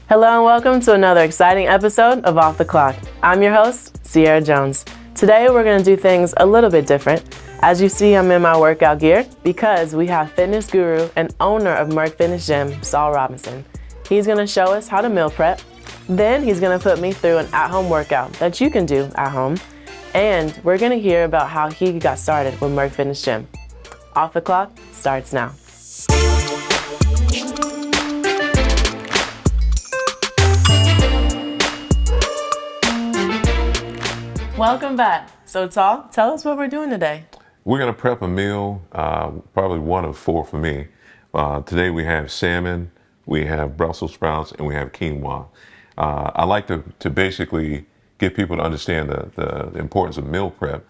Hello and welcome to another exciting episode of Off the Clock. I'm your host, Sierra Jones. Today we're going to do things a little bit different. As you see, I'm in my workout gear because we have fitness guru and owner of MERC Fitness Gym, Saul Robinson. He's going to show us how to meal prep. Then he's going to put me through an at-home workout that you can do at home. And we're going to hear about how he got started with MERC Fitness Gym. Off the Clock starts now. Welcome back. So Saul, tell us what we're doing today. We're going to prep a meal, probably one of four for me. Today we have salmon, we have Brussels sprouts, and we have quinoa. I like to basically get people to understand the importance of meal prep,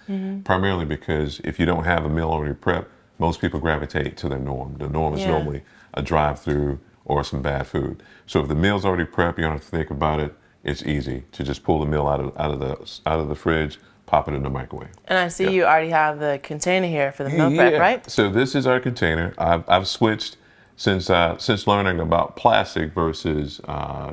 primarily because if you don't have a meal already prepped, most people gravitate to their norm. The norm is normally a drive-through or some bad food. So if the meal's already prepped, you don't have to think about it. It's easy to just pull the meal out of the fridge, pop it in the microwave. And I see you already have the container here for the meal prep, right? So this is our container. I've switched since learning about plastic versus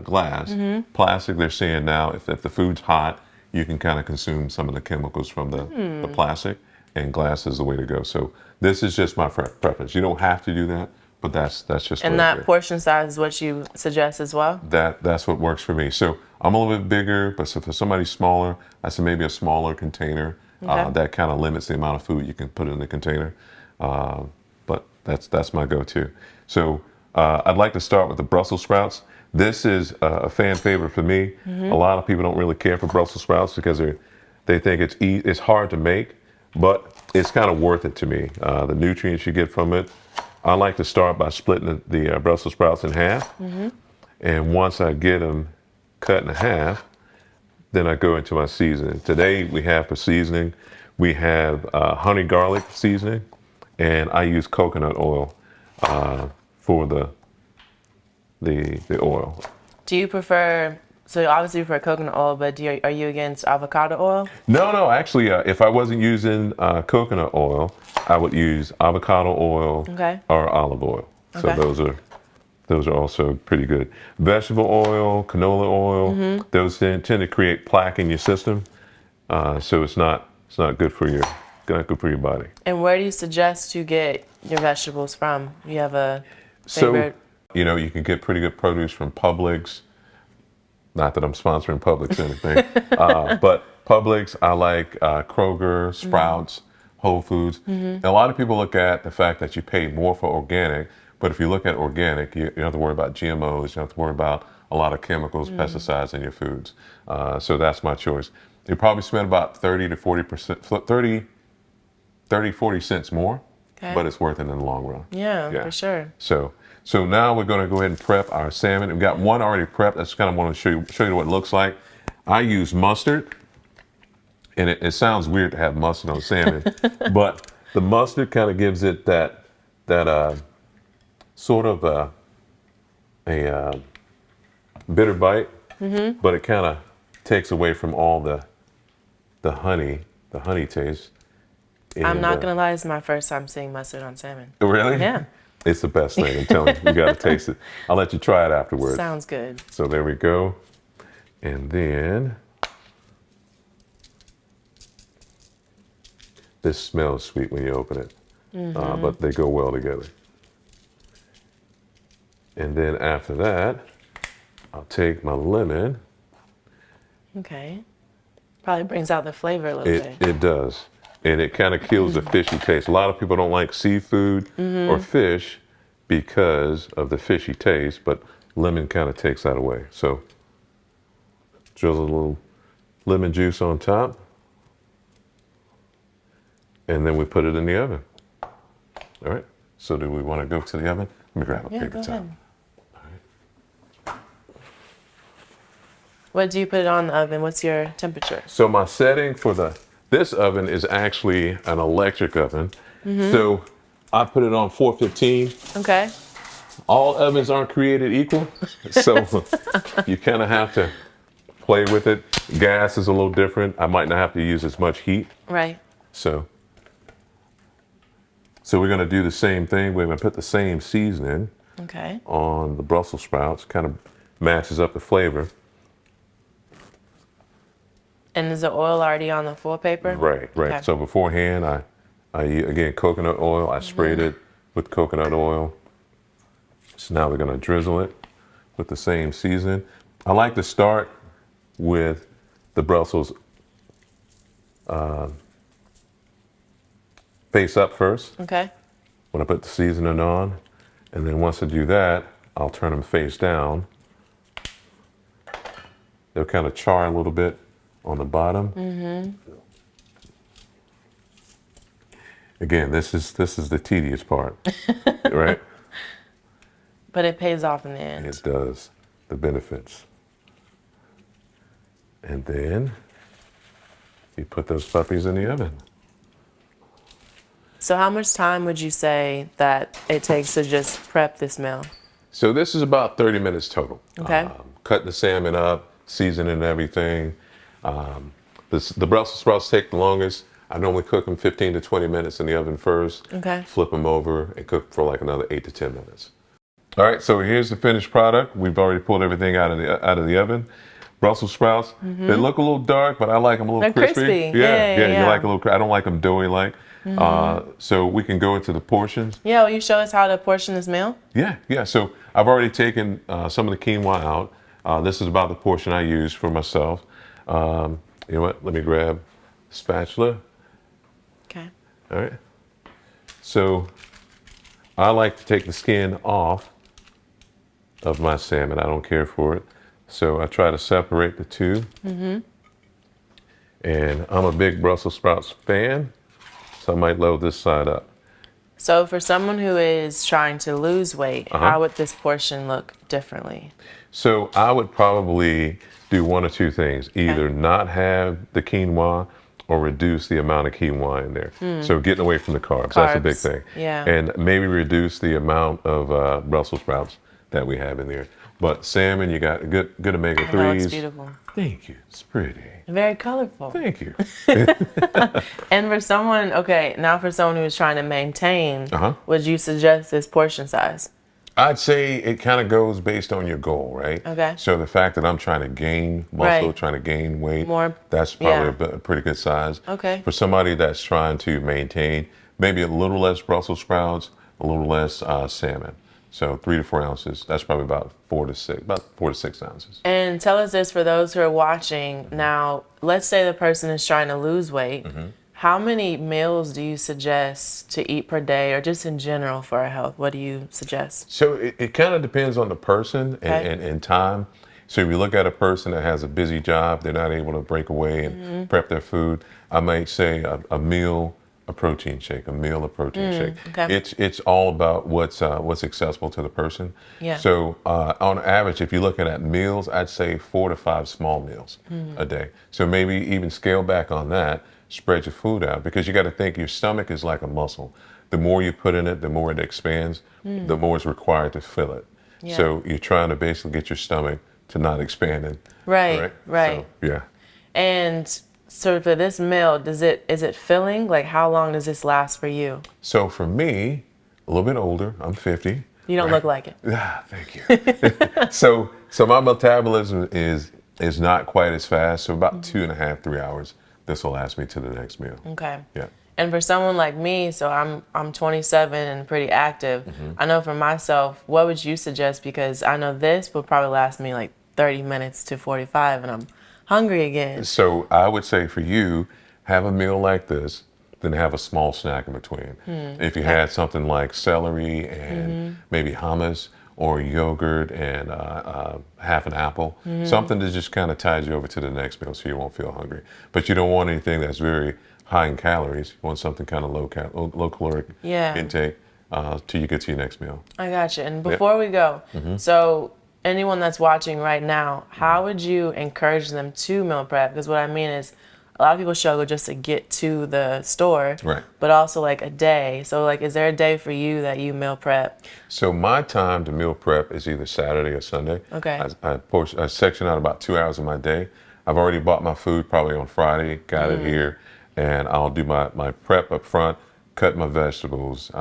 glass. Plastic, they're saying now, if the food's hot, you can kind of consume some of the chemicals from the plastic, and glass is the way to go. So this is just my preference. You don't have to do that, but that's just. And that portion size is what you suggest as well? That's what works for me. So I'm a little bit bigger, but so for somebody smaller, I said maybe a smaller container. Okay. That kind of limits the amount of food you can put in the container. But that's my go-to. So I'd like to start with the Brussels sprouts. This is a fan favorite for me. A lot of people don't really care for Brussels sprouts because they think it's hard to make, but it's kind of worth it to me. The nutrients you get from it. I like to start by splitting the Brussels sprouts in half. And once I get them cut in half, then I go into my seasoning. Today we have for seasoning, we have honey garlic seasoning, and I use coconut oil for the oil. Do you prefer, so obviously you prefer coconut oil, but are you against avocado oil? No, actually, if I wasn't using coconut oil, I would use avocado oil or olive oil. So those are also pretty good. Vegetable oil, canola oil, those tend to create plaque in your system. So it's not good for your body. And where do you suggest you get your vegetables from? You have a favorite? So, you can get pretty good produce from Publix. Not that I'm sponsoring Publix or anything, but Publix, I like Kroger, Sprouts, Whole Foods. A lot of people look at the fact that you pay more for organic, but if you look at organic, you don't have to worry about GMOs, you don't have to worry about a lot of chemicals, pesticides in your foods. So that's my choice. You probably spend about 30 to 40%, 40 cents more, but it's worth it in the long run. Yeah, for sure. So now we're going to go ahead and prep our salmon. We've got one already prepped. I just kind of want to show you what it looks like. I use mustard, and it sounds weird to have mustard on salmon, but the mustard kind of gives it that sort of a bitter bite, but it kind of takes away from all the honey taste. And, I'm not going to lie, it's my first time seeing mustard on salmon. Really? Yeah. It's the best thing, I'm telling you. You got to taste it. I'll let you try it afterwards. Sounds good. So there we go. And then, this smells sweet when you open it, but they go well together. And then after that, I'll take my lemon. Okay. Probably brings out the flavor a little bit. It does. And it kind of kills the fishy taste. A lot of people don't like seafood or fish because of the fishy taste, but lemon kind of takes that away. So drizzle a little lemon juice on top, and then we put it in the oven. All right. So do we want to go to the oven? Let me grab a paper towel. All right. What do you put it on the oven? What's your temperature? So my setting for this oven is actually an electric oven. So I put it on 415. Okay. All ovens aren't created equal, so you kind of have to play with it. Gas is a little different. I might not have to use as much heat. Right. So we're going to do the same thing. We're going to put the same seasoning on the Brussels sprouts, kind of matches up the flavor. And is the oil already on the foil paper? Right. Okay. So beforehand, I again, coconut oil. I sprayed it with coconut oil. So now we're gonna drizzle it with the same season. I like to start with the Brussels face up first. Okay. When I put the seasoning on, and then once I do that, I'll turn them face down. They'll kind of char a little bit on the bottom. Again, this is the tedious part, right? But it pays off in the end. It does, the benefits. And then you put those puppies in the oven. So how much time would you say that it takes to just prep this meal? So this is about 30 minutes total. Okay. Cut the salmon up, seasoning everything. The Brussels sprouts take the longest. I normally cook them 15 to 20 minutes in the oven first. Okay. Flip them over and cook for like another 8 to 10 minutes. All right, so here's the finished product. We've already pulled everything out of the oven. Brussels sprouts. They look a little dark, but I like them a little They're crispy. crispy. Yeah. You like a little. I don't like them doughy like. So we can go into the portions. Yeah, will you show us how to portion this meal? Yeah. So I've already taken some of the quinoa out. This is about the portion I use for myself. You know what? Let me grab a spatula. Okay. All right. So I like to take the skin off of my salmon. I don't care for it. So I try to separate the two. And I'm a big Brussels sprouts fan, so I might load this side up. So for someone who is trying to lose weight, how would this portion look differently? So I would probably do one or two things. Either not have the quinoa or reduce the amount of quinoa in there. So getting away from the carbs, that's a big thing. Yeah. And maybe reduce the amount of Brussels sprouts that we have in there. But salmon, you got good omega-3s. That looks beautiful. Thank you. It's pretty. Very colorful. Thank you. And for someone, now for someone who's trying to maintain, would you suggest this portion size? I'd say it kind of goes based on your goal, right? Okay. So the fact that I'm trying to gain muscle, trying to gain weight, that's probably a pretty good size. Okay. For somebody that's trying to maintain, maybe a little less Brussels sprouts, a little less salmon. So 3 to 4 ounces. That's probably about 4 to 6 ounces. And tell us this for those who are watching. Now, let's say the person is trying to lose weight. How many meals do you suggest to eat per day, or just in general for our health? What do you suggest? So it kind of depends on the person and time. So if you look at a person that has a busy job, they're not able to break away and prep their food, I might say a meal, a protein shake, a meal, a protein shake. Okay. It's all about what's accessible to the person. Yeah. So on average, if you're looking at meals, I'd say 4 to 5 small meals a day. So maybe even scale back on that, spread your food out, because you got to think your stomach is like a muscle. The more you put in it, the more it expands, the more it's required to fill it. Yeah. So you're trying to basically get your stomach to not expand. Right. So, yeah. And so for this meal, is it filling? Like, how long does this last for you? So for me, a little bit older, I'm 50. You don't look like it. Thank you. so my metabolism is not quite as fast. So about 2.5, 3 hours, this will last me to the next meal. Okay. Yeah. And for someone like me, so I'm 27 and pretty active. I know for myself, what would you suggest? Because I know this will probably last me like 30 minutes to 45, and I'm hungry again. So I would say for you, have a meal like this, then have a small snack in between. If you had something like celery and maybe hummus or yogurt and half an apple, something that just kind of ties you over to the next meal so you won't feel hungry. But you don't want anything that's very high in calories. You want something kind of low caloric intake till you get to your next meal. I got you. And before we go, so anyone that's watching right now, how would you encourage them to meal prep? Because what I mean is, a lot of people struggle just to get to the store, but also like a day. So like, is there a day for you that you meal prep? So my time to meal prep is either Saturday or Sunday. Okay. I section out about 2 hours of my day. I've already bought my food probably on Friday, got it here, and I'll do my prep up front, cut my vegetables,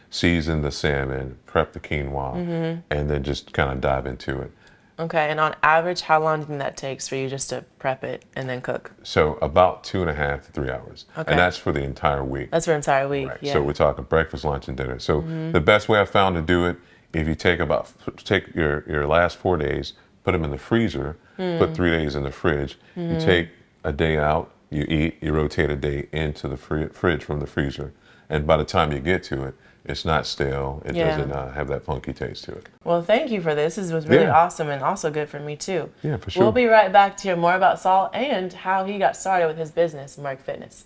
season the salmon, prep the quinoa, and then just kind of dive into it. Okay, and on average, how long do you think that takes for you just to prep it and then cook? So about 2.5 to 3 hours. Okay. And that's for the entire week. That's for an entire week, Right. yeah. So we're talking breakfast, lunch, and dinner. So the best way I found to do it, if you take your last 4 days, put them in the freezer, put 3 days in the fridge. You take a day out, you eat, you rotate a day into the fridge from the freezer. And by the time you get to it, it's not stale. It Yeah. doesn't have that funky taste to it. Well, thank you for this. This was really Yeah. awesome and also good for me too. Yeah, for sure. We'll be right back to hear more about Saul and how he got started with his business, MERC Fitness.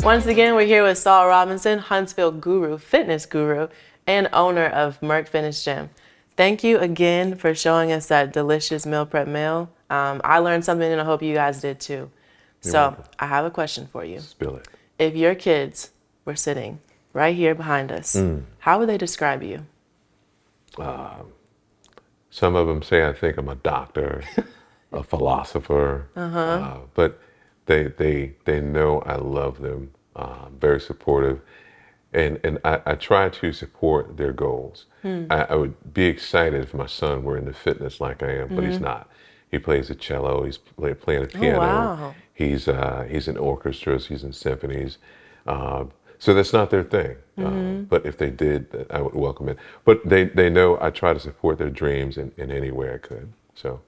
Once again, we're here with Saul Robinson, Huntsville guru, fitness guru, and owner of MERC Fitness Gym. Thank you again for showing us that delicious meal prep meal. I learned something and I hope you guys did too. So welcome. I have a question for you. Spill it. If your kids were sitting right here behind us, how would they describe you? Some of them say I think I'm a doctor, a philosopher, but they know I love them. Very supportive, and I try to support their goals. I would be excited if my son were into fitness like I am, but he's not. He plays the cello. He's playing the piano. Wow. He's in orchestras. He's in symphonies. So that's not their thing. But if they did, I would welcome it. But they know I try to support their dreams in any way I could. So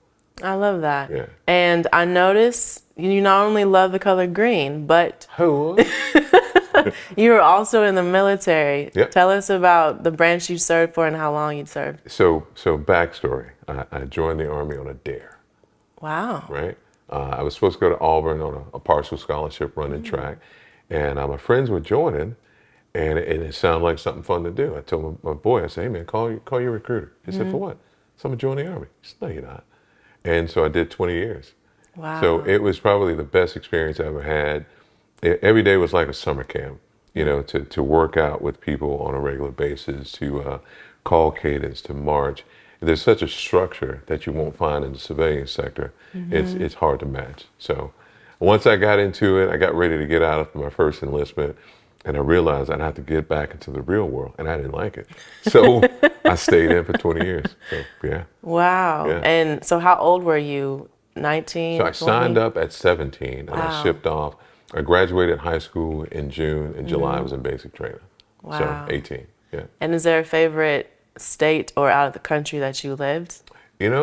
I love that. Yeah. And I notice you not only love the color green, but who? you were also in the military. Yep. Tell us about the branch you served for and how long you served. So backstory. I joined the Army on a dare. Wow. Right? I was supposed to go to Auburn on a partial scholarship running track, and my friends were joining, and it sounded like something fun to do. I told my boy, I said, "Hey man, call your recruiter." He said, "For what?" So I'm gonna join the Army. He said, "No, you're not." And so I did 20 years. Wow. So it was probably the best experience I ever had. Every day was like a summer camp, to work out with people on a regular basis, to call cadence, to march. There's such a structure that you won't find in the civilian sector. It's hard to match. So once I got into it, I got ready to get out of my first enlistment, and I realized I'd have to get back into the real world, and I didn't like it. So I stayed in for 20 years. So yeah. Wow. Yeah. And so how old were you? 19? So I signed up at 17, and Wow. I shipped off. I graduated high school in June. In July, I was in basic training. Wow. So 18, yeah. And is there a favorite state or out of the country that you lived? I've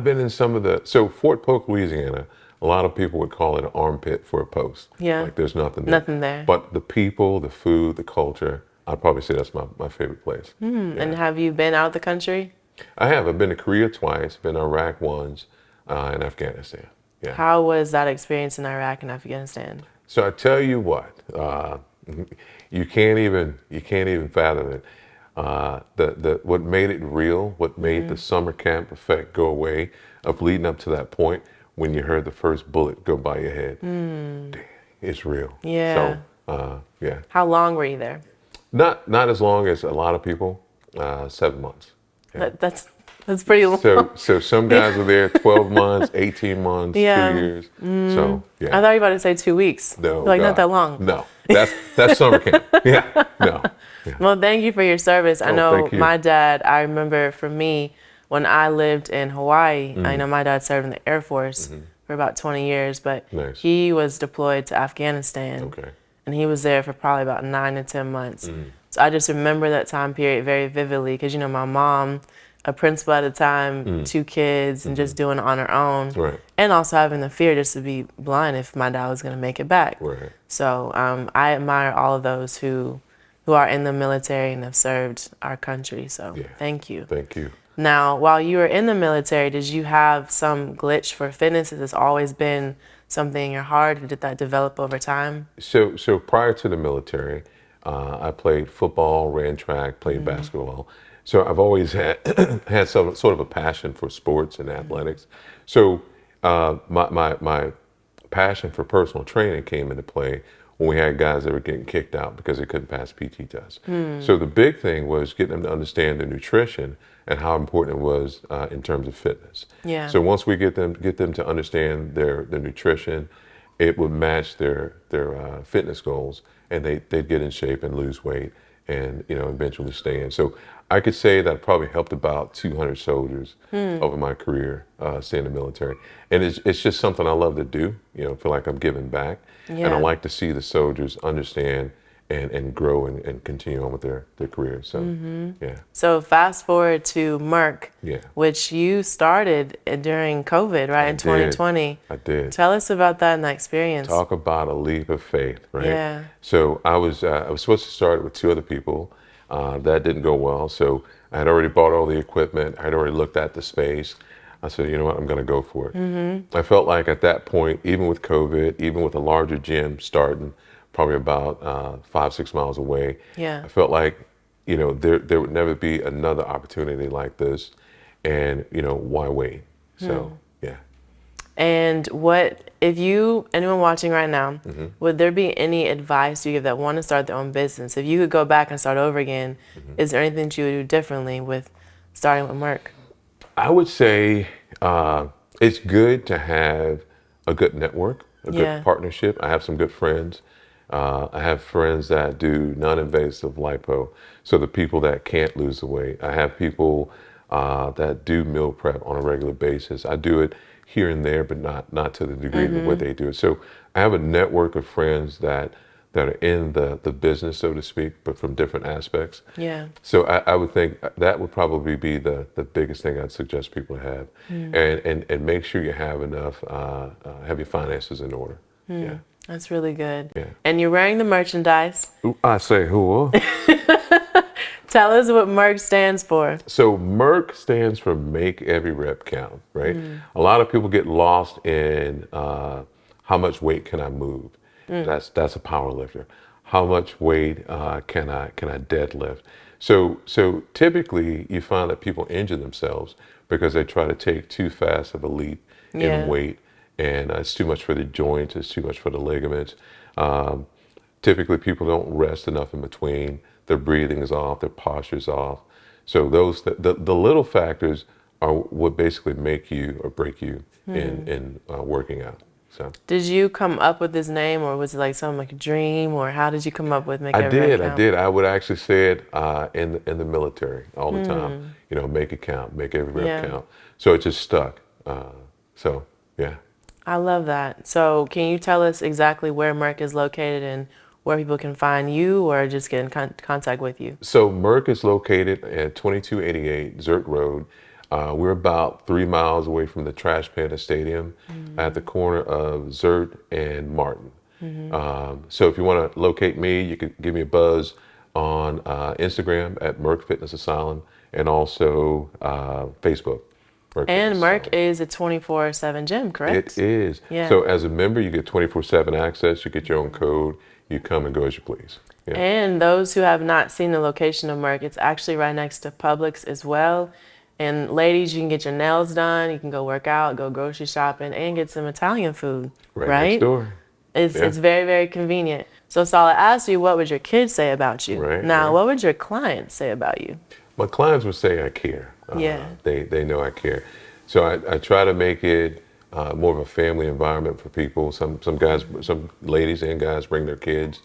been in so Fort Polk, Louisiana, a lot of people would call it an armpit for a post. Yeah. Like there's nothing there. Nothing there. But the people, the food, the culture, I'd probably say that's my favorite place. And have you been out of the country? I have. I've been to Korea twice, been to Iraq once, and Afghanistan. Yeah. How was that experience in Iraq and Afghanistan? So I tell you what, you can't even fathom it. What made it real, what made the summer camp effect go away, of leading up to that point when you heard the first bullet go by your head. Damn, it's real. Yeah. So yeah, How long were you there? not as long as a lot of people. 7 months. Yeah. That's pretty long. So some guys were there 12 months, 18 months, Yeah. 2 years. So yeah. I thought you were about to say 2 weeks. No, Like God. not that long. No, that's summer camp. Yeah, no. Yeah. Well, thank you for your service. I Oh, know thank you. my dad, I remember for me, when I lived in Hawaii, I know my dad served in the Air Force for about 20 years, but Nice. he was deployed to Afghanistan. Okay. And he was there for probably about 9 to 10 months. So I just remember that time period very vividly because, my mom, a principal at the time, 2 kids, and just doing it on her own. Right. And also having the fear just to be blind if my dad was going to make it back. Right. So I admire all of those who are in the military and have served our country. So Yeah. thank you. Thank you. Now, while you were in the military, did you have some glitch for fitness? Has this always been something in your heart, or did that develop over time? So prior to the military, I played football, ran track, played basketball. So I've always had had some sort of a passion for sports and athletics. So my passion for personal training came into play when we had guys that were getting kicked out because they couldn't pass PT tests. So the big thing was getting them to understand their nutrition and how important it was in terms of fitness. Yeah. So once we get them to understand their nutrition, it would match their fitness goals, and they'd get in shape and lose weight, and eventually stay in. So I could say that I probably helped about 200 soldiers over my career, staying in the military, and it's just something I love to do. Feel like I'm giving back, and I Yeah. like to see the soldiers understand and grow and continue on with their career. So yeah, So fast forward to MERC, yeah, which you started during COVID, right, in 2020. I did. Tell us about that and that experience. Talk about a leap of faith, right? Yeah. So I was supposed to start with two other people. That didn't go well. So I had already bought all the equipment. I had already looked at the space. I said, you know what, I'm going to go for it. I felt like at that point, even with COVID, even with a larger gym starting, probably about 5-6 miles away, Yeah. I felt like there would never be another opportunity like this, and why wait? So yeah. And what, if anyone watching right now, would there be any advice you give that want to start their own business? If you could go back and start over again, is there anything that you would do differently with starting with MERC? I would say it's good to have a good network, a Yeah. good partnership. I have some good friends. I have friends that do non-invasive lipo, so the people that can't lose the weight. I have people that do meal prep on a regular basis. I do it here and there, but not to the degree of what they do. So I have a network of friends that are in the business, so to speak, but from different aspects. Yeah. So I would think that would probably be the biggest thing I'd suggest people to have, and make sure you have enough, have your finances in order. Yeah. That's really good. Yeah. And you're wearing the merchandise. Ooh, I say who? Tell us what MERC stands for. So MERC stands for Make Every Rep Count, right? A lot of people get lost in how much weight can I move? That's a power lifter. How much weight can I deadlift? So typically you find that people injure themselves because they try to take too fast of a leap Yeah. in weight, and it's too much for the joints, it's too much for the ligaments. Typically people don't rest enough in between. Their breathing is off, their posture's off. So the little factors are what basically make you or break you in working out. So Did you come up with this name, or was it like some like a dream, or how did you come up with Make I Every Rep did. Count? I would actually say it in the military all the time. Make it count, make every rep Yeah. count. So it just stuck. So yeah. I love that. So can you tell us exactly where MERC is located and where people can find you or just get in contact with you? So MERC is located at 2288 Zert Road. We're about 3 miles away from the Trash Panda Stadium at the corner of Zert and Martin. So if you want to locate me, you can give me a buzz on Instagram at MERC Fitness Asylum, and also Facebook. And Fitness MERC Asylum. is a 24/7 gym, correct? It is. Yeah. So as a member, you get 24/7 access. You get your own code. You come and go as you please. Yeah. And those who have not seen the location of MERC, it's actually right next to Publix as well. And ladies, you can get your nails done, you can go work out, go grocery shopping, and get some Italian food, Right next door. It's Yeah. it's very, very convenient. So Saul, I asked you, what would your kids say about you? Right, Now, right. what would your clients say about you? My clients would say I care. Yeah. They know I care. So I try to make it more of a family environment for people. Some ladies and guys bring their kids.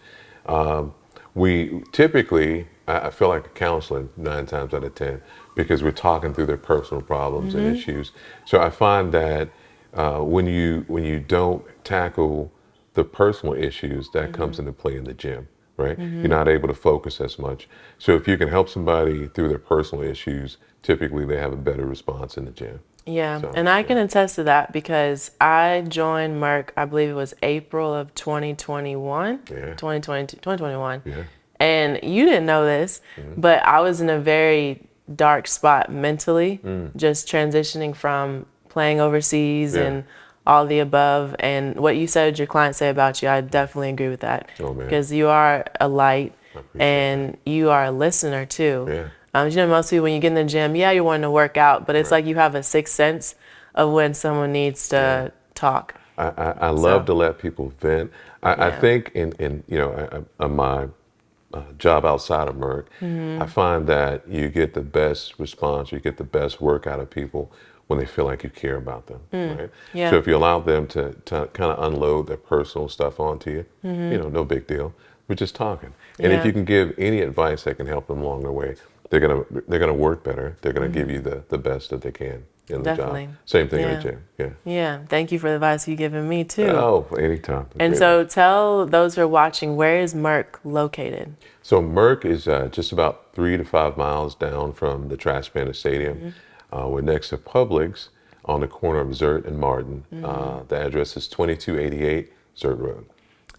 We typically, I feel like a counseling 9 times out of 10, because we're talking through their personal problems and issues. So I find that when you don't tackle the personal issues, that comes into play in the gym, right? You're not able to focus as much. So if you can help somebody through their personal issues, typically they have a better response in the gym. Yeah, So, and I can attest to that because I joined MERC, I believe it was April of 2021, Yeah. 2021. Yeah. And you didn't know this, but I was in a very dark spot mentally, just transitioning from playing overseas Yeah. and all the above. And what you said your clients say about you, I definitely agree with that. Oh, man. Because you are a light I appreciate and you are a listener too. Yeah. You know, most people, when you get in the gym, yeah, you're wanting to work out, but it's Right. like you have a sixth sense of when someone needs to talk. I love to let people vent. I Yeah. think in you know, my job outside of MERC, I find that you get the best response, you get the best work out of people when they feel like you care about them, right? Yeah. So if you allow them to kind of unload their personal stuff onto you, you know, no big deal. We're just talking. And if Yeah. you can give any advice that can help them along the way, they're gonna work better. They're gonna give you the best that they can in the Definitely. job. Same thing in Yeah. the gym. Yeah. Yeah. Thank you for the advice you've given me too. Oh, anytime. And so tell those who are watching, where is MERC located? So MERC is just about 3 to 5 miles down from the Trash Panda Stadium. We're next to Publix on the corner of Zert and Martin. The address is 2288 Zert Road.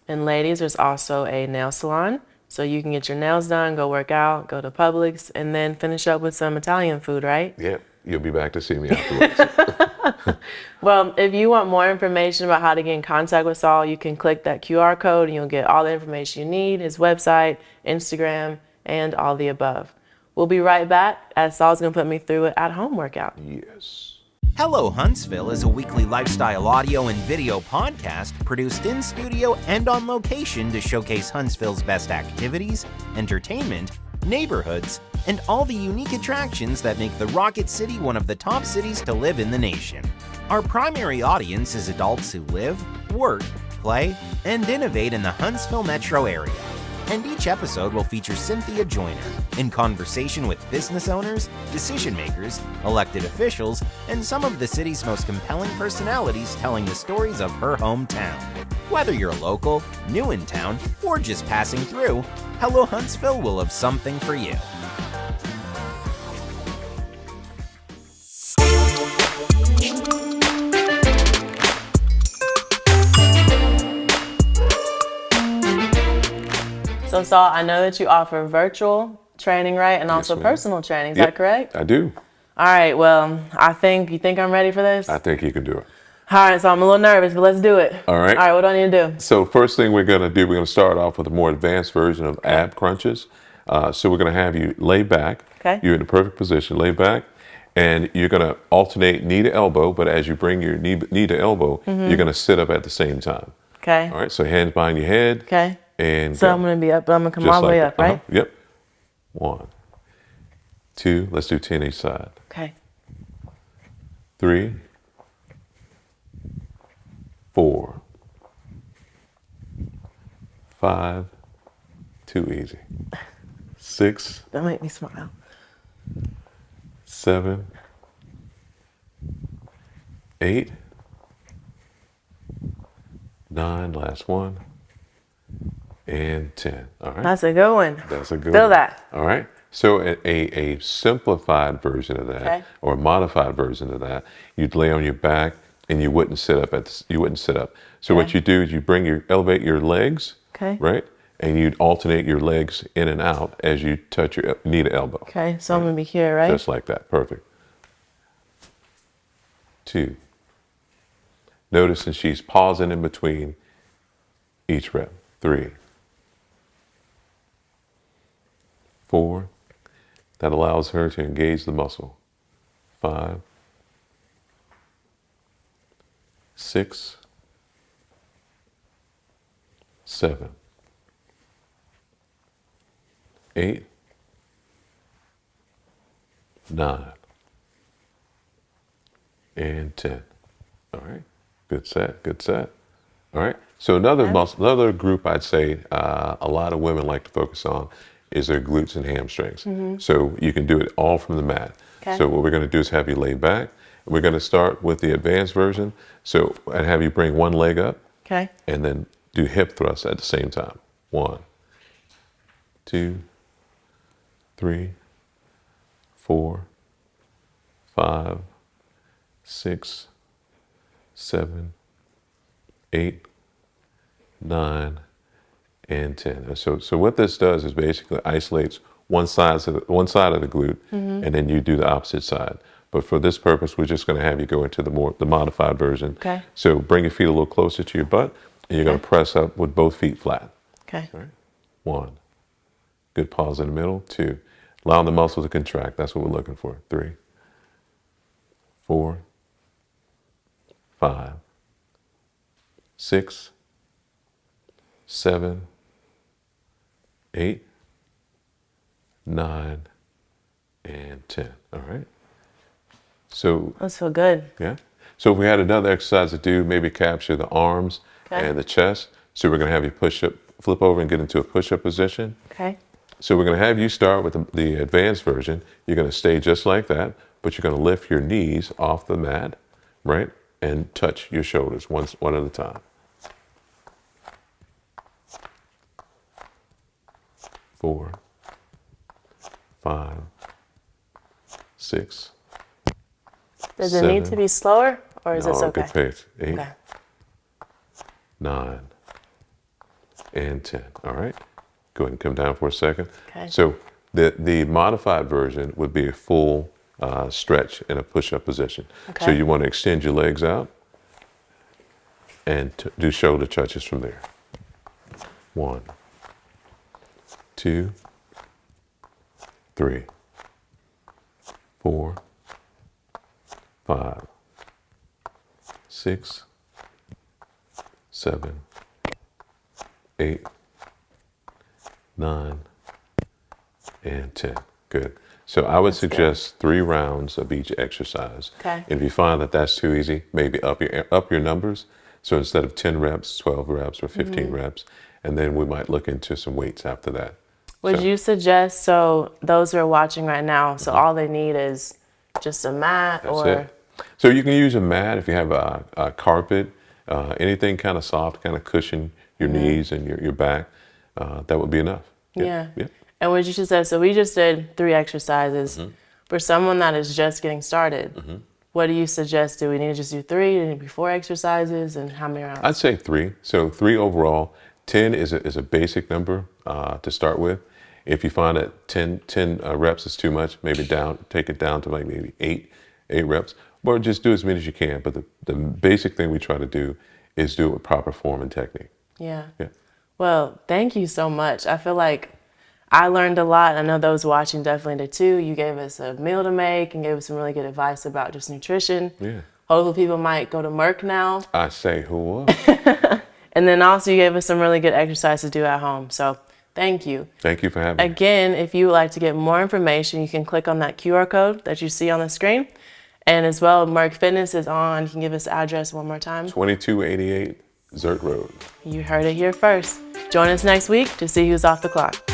And ladies, there's also a nail salon. So you can get your nails done, go work out, go to Publix, and then finish up with some Italian food, right? Yeah, you'll be back to see me afterwards. Well, if you want more information about how to get in contact with Saul, you can click that QR code and you'll get all the information you need, his website, Instagram, and all the above. We'll be right back as Saul's going to put me through an at-home workout. Yes. Hello Huntsville is a weekly lifestyle audio and video podcast produced in studio and on location to showcase Huntsville's best activities, entertainment, neighborhoods, and all the unique attractions that make the Rocket City one of the top cities to live in the nation. Our primary audience is adults who live, work, play, and innovate in the Huntsville metro area. And each episode will feature Cynthia Joyner in conversation with business owners, decision makers, elected officials, and some of the city's most compelling personalities telling the stories of her hometown. Whether you're local, new in town, or just passing through, Hello Huntsville will have something for you. So Saul, I know that you offer virtual training, right? And also ma'am. personal training, is Yep, that correct? I do. All right, well, you think I'm ready for this? I think you can do it. All right, so I'm a little nervous, but let's do it. All right. All right, what do I need to do? So first thing we're going to do, we're going to start off with a more advanced version of ab crunches. So we're going to have you lay back. Okay. You're in the perfect position, lay back, and you're going to alternate knee to elbow, but as you bring your knee to elbow, you're going to sit up at the same time. Okay. All right, so hands behind your head. Okay. And So go. I'm going to be up, but I'm going to come Just all the way like up, that. right? Yep. 1, 2, let's do 10 each side. Okay. 3, 4, 5, too easy. 6, Don't make me smile. 7, 8, 9, last one, and 10. All right. That's a good one. That's a good Feel one. that. All right. So a simplified version of that, Okay. or a modified version of that, you'd lay on your back and you wouldn't sit up you wouldn't sit up. So what Okay. you do is you elevate your legs, Okay. right? And you'd alternate your legs in and out as you touch your knee to elbow. Okay, so I'm going to be here, right? Just like that. Perfect. 2. Notice that she's pausing in between each rep. 3, 4. That allows her to engage the muscle. 5, 6, 7, 8, 9, and 10. All right. Good set. Good set. All right. So another group I'd say a lot of women like to focus on is their glutes and hamstrings. So you can do it all from the mat. Okay. So what we're going to do is have you lay back. We're going to start with the advanced version. So and have you bring one leg up Okay. and then do hip thrusts at the same time. 1, 2, 3, 4, 5, 6, 7, 8, 9, and 10. So what this does is basically isolates one side of the glute, and then you do the opposite side. But for this purpose, we're just going to have you go into the modified version. Okay. So bring your feet a little closer to your butt, and you're going to press up with both feet flat. Okay. All right. 1. Good pause in the middle. 2. Allow the muscle to contract. That's what we're looking for. 3, 4, 5, 6, 7, 8, 9, and 10. All right. So Those feel good. yeah. So if we had another exercise to do, maybe capture the arms and the chest. So we're going to have you flip over and get into a push-up position. Okay. So we're going to have you start with the advanced version. You're going to stay just like that, but you're going to lift your knees off the mat, right? And touch your shoulders one at a time. 4, 5, 6. Does it need to be slower, or is this okay? Good pace. 8, Okay. 9, and 10. All right. Go ahead and come down for a second. Okay. So the modified version would be a full stretch in a push-up position. Okay. So you want to extend your legs out and do shoulder touches from there. 1, 2, 3, 4, 5, 6, 7, 8, 9, and 10. Good. So I would suggest 3 rounds of each exercise. Okay. And if you find that that's too easy, maybe up your numbers. So instead of 10 reps, 12 reps, or 15 reps, and then we might look into some weights after that. Would you suggest, so those who are watching right now, so all they need is just a mat That's or? it. So you can use a mat if you have a carpet, anything kind of soft, kind of cushion your knees and your back. That would be enough. Yeah. Yeah. And what you just said, so we just did 3 exercises. For someone that is just getting started, what do you suggest? Do we need to just do 3? Do we need to be 4 exercises? And how many rounds? I'd say 3. So 3 overall. 10 is a basic number to start with. If you find that 10 reps is too much, maybe take it down to like maybe 8 reps, or just do as many as you can. But the basic thing we try to do is do it with proper form and technique. Yeah. Yeah. Well, thank you so much. I feel like I learned a lot. I know those watching definitely did too. You gave us a meal to make and gave us some really good advice about just nutrition. Yeah. Hopefully people might go to MERC now. I say who? And then also you gave us some really good exercise to do at home. So thank you. Thank you for having me. Again, if you would like to get more information, you can click on that QR code that you see on the screen. And as well, MERC Fitness is on. You can give us the address one more time. 2288 Zert Road. You heard it here first. Join us next week to see who's off the clock.